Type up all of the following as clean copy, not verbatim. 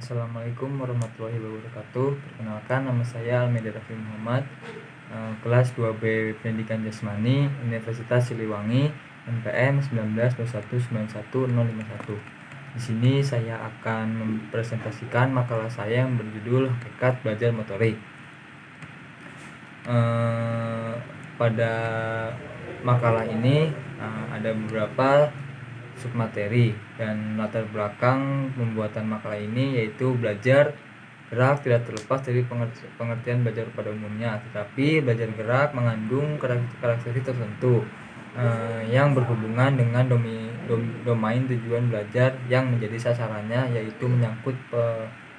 Assalamualaikum warahmatullahi wabarakatuh. Perkenalkan, nama saya Almeda Raffi Muhammad, kelas 2B Pendidikan Jasmani, Universitas Siliwangi, NPM 1921911051. Di sini saya akan mempresentasikan makalah saya yang berjudul Hakikat Belajar Motorik. Pada makalah ini ada beberapa submateri, dan latar belakang pembuatan makalah ini yaitu belajar gerak tidak terlepas dari pengertian belajar pada umumnya, tetapi belajar gerak mengandung karakteristik tertentu yang berhubungan dengan domain tujuan belajar yang menjadi sasarannya, yaitu menyangkut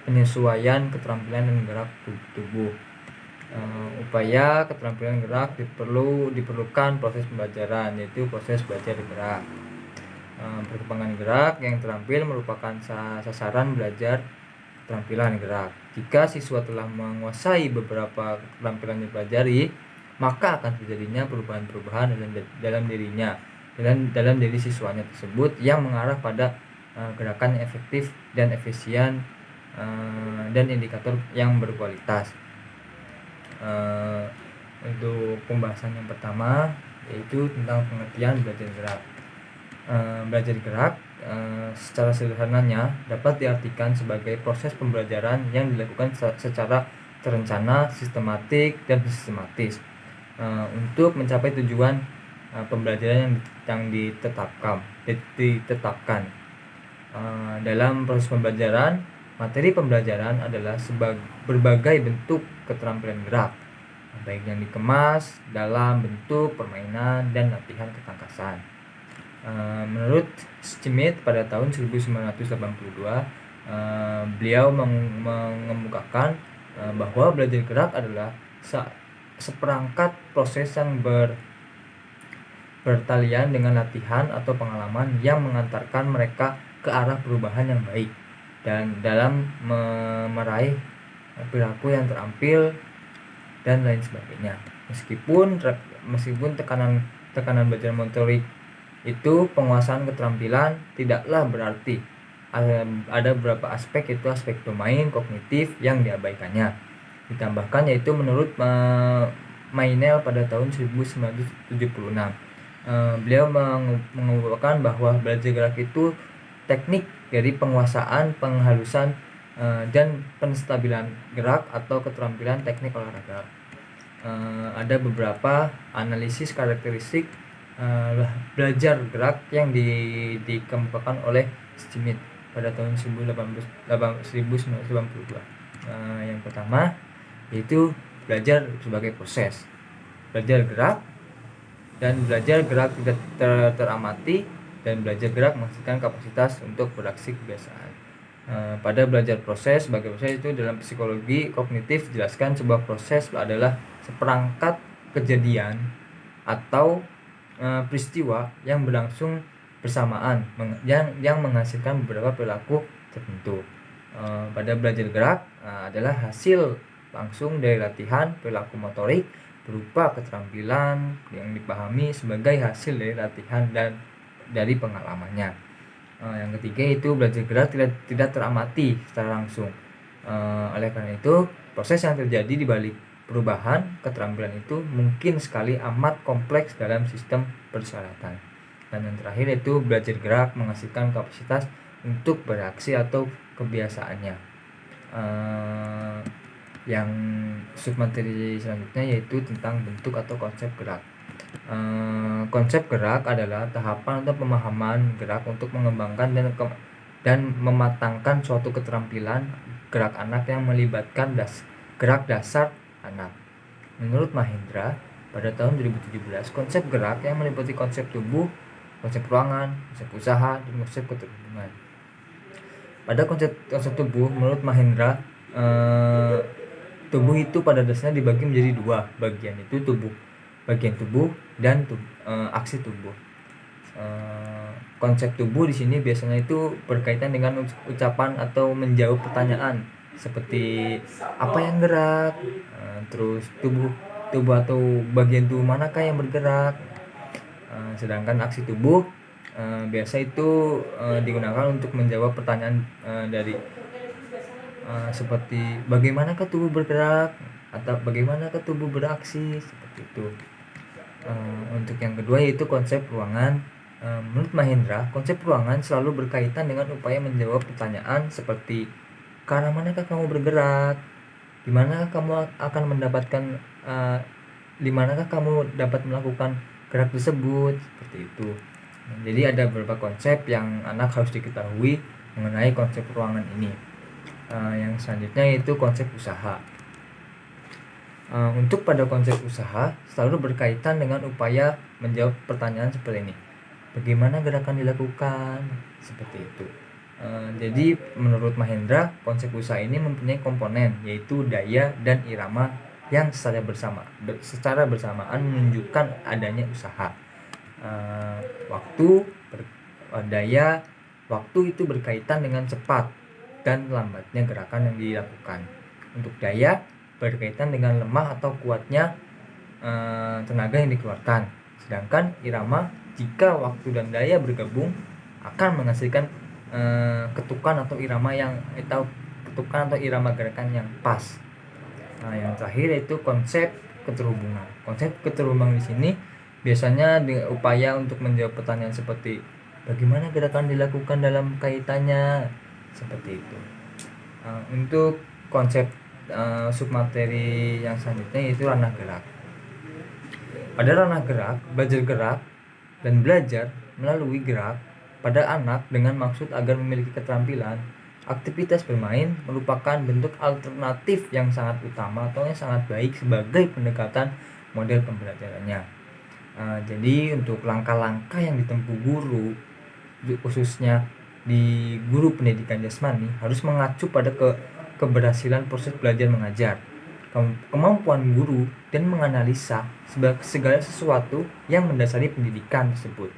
penyesuaian keterampilan dan gerak tubuh. Upaya keterampilan gerak diperlukan proses pembelajaran, yaitu proses belajar gerak. Perkembangan gerak yang terampil merupakan sasaran belajar keterampilan gerak. Jika siswa telah menguasai beberapa keterampilan yang dipelajari, maka akan terjadinya perubahan-perubahan dalam diri siswanya tersebut yang mengarah pada gerakan yang efektif dan efisien, dan indikator yang berkualitas. Untuk pembahasan yang pertama yaitu tentang pengertian belajar gerak. Belajar gerak secara sederhananya dapat diartikan sebagai proses pembelajaran yang dilakukan secara terencana, sistematik, dan sistematis untuk mencapai tujuan pembelajaran yang ditetapkan. Dalam proses pembelajaran, materi pembelajaran adalah berbagai bentuk keterampilan gerak, baik yang dikemas dalam bentuk permainan dan latihan ketangkasan. Menurut Schmidt pada tahun 1982, beliau mengemukakan bahwa belajar gerak adalah seperangkat proses yang bertalian dengan latihan atau pengalaman yang mengantarkan mereka ke arah perubahan yang baik dan dalam meraih perilaku yang terampil dan lain sebagainya. Meskipun tekanan belajar motorik itu penguasaan keterampilan, tidaklah berarti ada beberapa aspek, yaitu aspek domain kognitif yang diabaikannya. Ditambahkan yaitu menurut Maynel pada tahun 1976, beliau mengemukakan bahwa belajar gerak itu teknik dari penguasaan, penghalusan, dan penstabilan gerak atau keterampilan teknik olahraga. Ada beberapa analisis karakteristik belajar gerak yang dikemukakan oleh Schmidt pada tahun 1982. Yang pertama yaitu belajar sebagai proses. Belajar gerak dan belajar gerak tidak teramati, dan belajar gerak menghasilkan kapasitas untuk beraksi kebiasaan. Pada belajar proses sebagai proses itu dalam psikologi kognitif dijelaskan sebuah proses adalah seperangkat kejadian atau peristiwa yang berlangsung bersamaan yang menghasilkan beberapa perilaku tertentu. Pada belajar gerak adalah hasil langsung dari latihan perilaku motorik berupa keterampilan yang dipahami sebagai hasil dari latihan dan dari pengalamannya. Yang ketiga itu belajar gerak tidak teramati secara langsung. Oleh karena itu, proses yang terjadi di balik perubahan keterampilan itu mungkin sekali amat kompleks dalam sistem persyaratan. Dan yang terakhir itu belajar gerak menghasilkan kapasitas untuk bereaksi atau kebiasaannya. Yang submateri selanjutnya yaitu tentang bentuk atau konsep gerak. Konsep gerak adalah tahapan atau pemahaman gerak untuk mengembangkan dan mematangkan suatu keterampilan gerak anak yang melibatkan gerak dasar anak. Menurut Mahendra pada tahun 2017, konsep gerak yang meliputi konsep tubuh, konsep ruangan, konsep usaha, dan konsep keterhubungan. Pada konsep tubuh, menurut Mahendra, tubuh itu pada dasarnya dibagi menjadi dua bagian, itu bagian tubuh dan aksi tubuh. Konsep tubuh di sini biasanya itu berkaitan dengan ucapan atau menjawab pertanyaan seperti apa yang gerak, terus tubuh atau bagian tubuh manakah yang bergerak. Sedangkan aksi tubuh biasa itu digunakan untuk menjawab pertanyaan dari seperti bagaimanakah tubuh bergerak atau bagaimanakah tubuh beraksi, seperti itu. Untuk yang kedua yaitu konsep ruangan. Menurut Mahendra, konsep ruangan selalu berkaitan dengan upaya menjawab pertanyaan seperti ke arah manakah kamu bergerak, di manakah kamu akan mendapatkan di manakah kamu dapat melakukan gerak tersebut, seperti itu. Jadi ada beberapa konsep yang anak harus diketahui mengenai konsep ruangan ini. Yang selanjutnya yaitu konsep usaha. Untuk pada konsep usaha selalu berkaitan dengan upaya menjawab pertanyaan seperti ini. Bagaimana gerakan dilakukan? Seperti itu. Jadi menurut Mahendra, konsep usaha ini mempunyai komponen yaitu daya dan irama yang secara bersamaan menunjukkan adanya usaha. Waktu itu berkaitan dengan cepat dan lambatnya gerakan yang dilakukan. Untuk daya berkaitan dengan lemah atau kuatnya tenaga yang dikeluarkan. Sedangkan irama, jika waktu dan daya bergabung akan menghasilkan ketukan atau irama gerakan yang pas. Yang terakhir yaitu konsep keterhubungan. Konsep keterhubungan di sini biasanya upaya untuk menjawab pertanyaan seperti bagaimana gerakan dilakukan dalam kaitannya, seperti itu. Untuk konsep submateri yang selanjutnya yaitu ranah gerak. Pada ranah gerak, belajar gerak dan belajar melalui gerak pada anak dengan maksud agar memiliki keterampilan. Aktivitas bermain merupakan bentuk alternatif yang sangat utama atau yang sangat baik sebagai pendekatan model pembelajarannya. Jadi untuk langkah-langkah yang ditempuh guru, khususnya di guru pendidikan jasmani, harus mengacu pada keberhasilan proses belajar mengajar, kemampuan guru, dan menganalisa segala sesuatu yang mendasari pendidikan tersebut.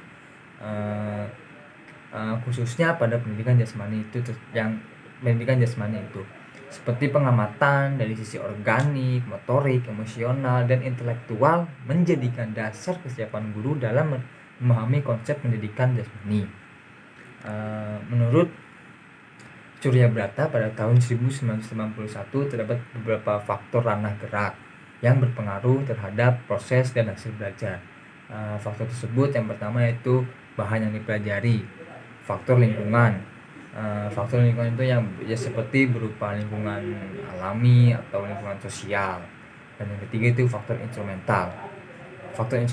Khususnya pada pendidikan jasmani itu seperti pengamatan dari sisi organik, motorik, emosional, dan intelektual menjadikan dasar kesiapan guru dalam memahami konsep pendidikan jasmani. Menurut Surya Brata pada tahun 1991 terdapat beberapa faktor ranah gerak yang berpengaruh terhadap proses dan hasil belajar. Faktor tersebut yang pertama yaitu bahan yang dipelajari, faktor lingkungan. Faktor lingkungan itu yang seperti berupa lingkungan alami atau lingkungan sosial. Dan yang ketiga itu faktor instrumental. Faktor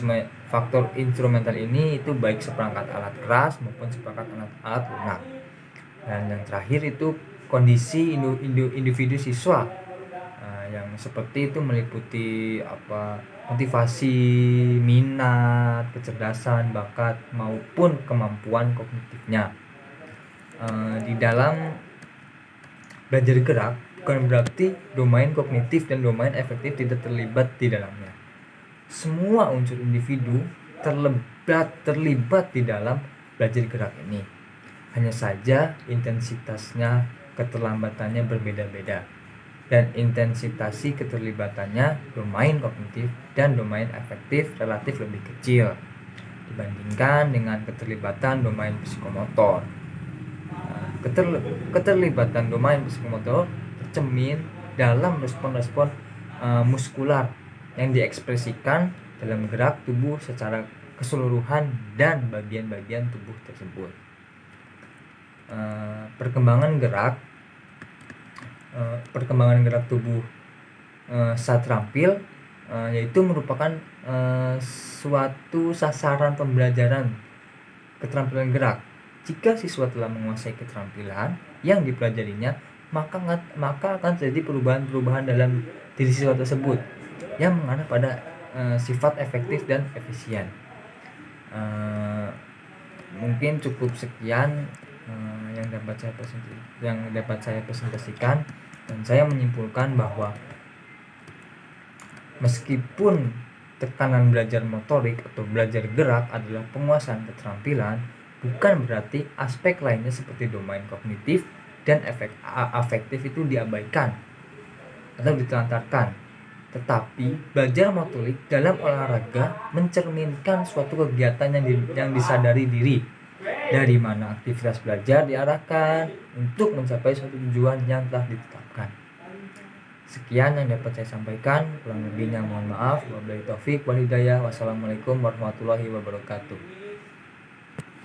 instrumental ini itu baik seperangkat alat keras maupun seperangkat alat lunak. Dan yang terakhir itu kondisi individu siswa, yang seperti itu meliputi motivasi, minat, kecerdasan, bakat maupun kemampuan kognitifnya. Di dalam belajar gerak bukan berarti domain kognitif dan domain efektif tidak terlibat di dalamnya. Semua unsur individu terlibat di dalam belajar gerak ini. Hanya saja intensitasnya, keterlambatannya berbeda-beda. Dan intensitasi keterlibatannya domain kognitif dan domain efektif relatif lebih kecil dibandingkan dengan keterlibatan domain psikomotor. Keterlibatan domain psikomotor tercermin dalam respon-respon muskular yang diekspresikan dalam gerak tubuh secara keseluruhan dan bagian-bagian tubuh tersebut. Perkembangan gerak tubuh saat terampil yaitu merupakan suatu sasaran pembelajaran keterampilan gerak. Jika siswa telah menguasai keterampilan yang dipelajarinya, maka akan terjadi perubahan-perubahan dalam diri siswa tersebut yang mengarah pada sifat efektif dan efisien. Mungkin cukup sekian yang dapat saya presentasikan, dan saya menyimpulkan bahwa meskipun tekanan belajar motorik atau belajar gerak adalah penguasaan keterampilan, bukan berarti aspek lainnya seperti domain kognitif dan afektif itu diabaikan atau ditelantarkan. Tetapi belajar motorik dalam olahraga mencerminkan suatu kegiatan yang disadari diri dari mana aktivitas belajar diarahkan untuk mencapai suatu tujuan yang telah ditetapkan. Sekian yang dapat saya sampaikan, kurang lebihnya mohon maaf. Wabillahi taufik wal hidayah. Wassalamualaikum warahmatullahi wabarakatuh.